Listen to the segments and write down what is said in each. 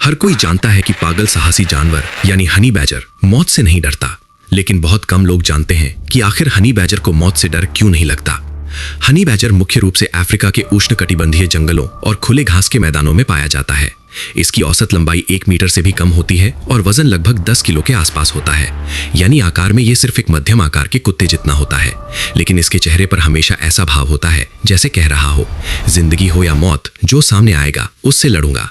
हर कोई जानता है कि पागल साहसी जानवर यानी हनी बैजर मौत से नहीं डरता, लेकिन बहुत कम लोग जानते हैं कि आखिर हनी बैजर को मौत से डर क्यों नहीं लगता। हनी बैजर मुख्य रूप से अफ्रीका के उष्णकटिबंधीय जंगलों और खुले घास के मैदानों में पाया जाता है। इसकी औसत लंबाई 1 मीटर से भी कम होती है और वजन लगभग 10 किलो के आसपास होता है, यानी आकार में ये सिर्फ एक मध्यम आकार के कुत्ते जितना होता है। लेकिन इसके चेहरे पर हमेशा ऐसा भाव होता है जैसे कह रहा हो, जिंदगी हो या मौत, जो सामने आएगा उससे लड़ूंगा।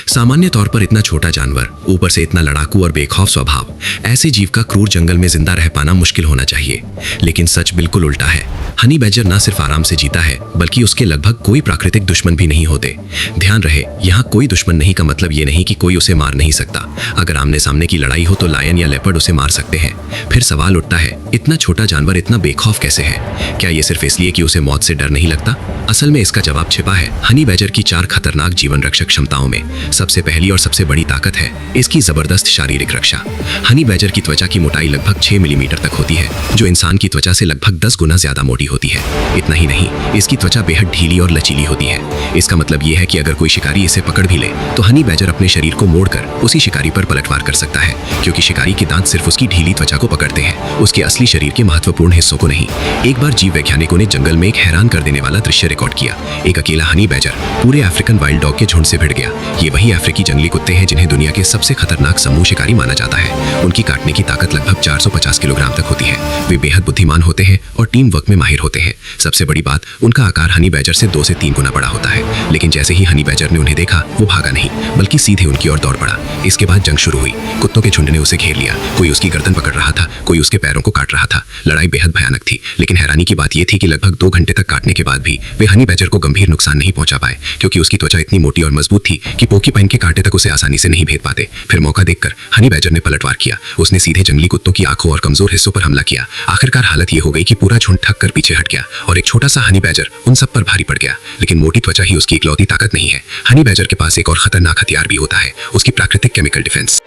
सामान्य तौर पर इतना छोटा जानवर, ऊपर से इतना लड़ाकू और बेखौफ स्वभाव, ऐसे जीव का क्रूर जंगल में जिंदा रह पाना मुश्किल होना चाहिए। लेकिन सच बिल्कुल उल्टा है। हनी बैजर न सिर्फ आराम से जीता है, बल्कि उसके लगभग कोई प्राकृतिक दुश्मन भी नहीं होते। ध्यान रहे, यहाँ कोई दुश्मन नहीं का मतलब ये नहीं कि कोई उसे मार नहीं सकता। अगर आमने सामने की लड़ाई हो तो लायन या लेपर्ड उसे मार सकते हैं। फिर सवाल उठता है, इतना छोटा जानवर इतना बेखौफ कैसे है? क्या ये सिर्फ इसलिए कि उसे मौत से डर नहीं लगता? असल में इसका जवाब छिपा है हनी बैजर की 4 खतरनाक जीवन रक्षक क्षमताओं में। सबसे पहली और सबसे बड़ी ताकत है इसकी जबरदस्त शारीरिक रक्षा। हनी बैजर की त्वचा की मोटाई लगभग 6 मिलीमीटर तक होती है, जो इंसान की त्वचा से लगभग 10 गुना ज्यादा मोटी होती है। इतना ही नहीं, इसकी त्वचा बेहद ढीली और लचीली होती है। इसका मतलब यह है कि अगर कोई शिकारी इसे पकड़ भी ले तो हनी बैजर अपने शरीर को मोड़कर उसी शिकारी पर पलटवार कर सकता है, क्योंकि शिकारी के दांत सिर्फ उसकी ढीली त्वचा को पकड़ते हैं, उसके असली शरीर के महत्वपूर्ण हिस्सों को नहीं। एक बार जीव वैज्ञानिकों ने जंगल में एक हैरान कर देने वाला दृश्य रिकॉर्ड किया। एक अकेला हनी बैजर पूरे अफ्रीकन वाइल्ड डॉग के झुंड से भिड़ गया। ये वही अफ्रीकी जंगली कुत्ते हैं जिन्हें दुनिया के सबसे खतरनाक समूह शिकारी माना जाता है। उनकी काटने की ताकत लगभग 450 किलोग्राम तक होती है। वे बेहद बुद्धिमान होते हैं और टीम वर्क में माहिर होते हैं। सबसे बड़ी बात, उनका आकार हनी बैजर से 2 से 3 गुना बड़ा होता है। लेकिन जैसे ही हनी बैजर ने उन्हें देखा, वो भागा नहीं, बल्कि सीधे उनकी ओर दौड़ पड़ा। इसके बाद जंग शुरू हुई। कुत्तों के झुंड ने उसे घेर लिया। कोई उसकी गर्दन पकड़ रहा था, कोई उसके पैरों को काट रहा था। लड़ाई बेहद भयानक थी, लेकिन हैरानी की बात यह थी कि लगभग 2 घंटे तक काटने के बाद भी वे हनी बैजर को गंभीर नुकसान नहीं पहुंचा पाए, क्योंकि उसकी त्वचा इतनी मोटी और मजबूत थी कि पोर्क्यूपाइन के कांटे तक उसे आसानी से नहीं भेद पाते। फिर मौका देखकर हनी बैजर ने पलटवार किया। उसने सीधे जंगली कुत्तों की आंखों और कमजोर हिस्सों पर हमला किया। आखिरकार हालत यह हो गई कि पूरा झुंड थक कर पीछे हट गया और एक छोटा सा हनी बैजर उन सब पर भारी पड़ गया। लेकिन मोटी त्वचा ही उसकी इकलौती ताकत नहीं है। हनी बैजर के पास एक और खतरनाक हथियार भी होता है, उसकी प्राकृतिक केमिकल डिफेंस।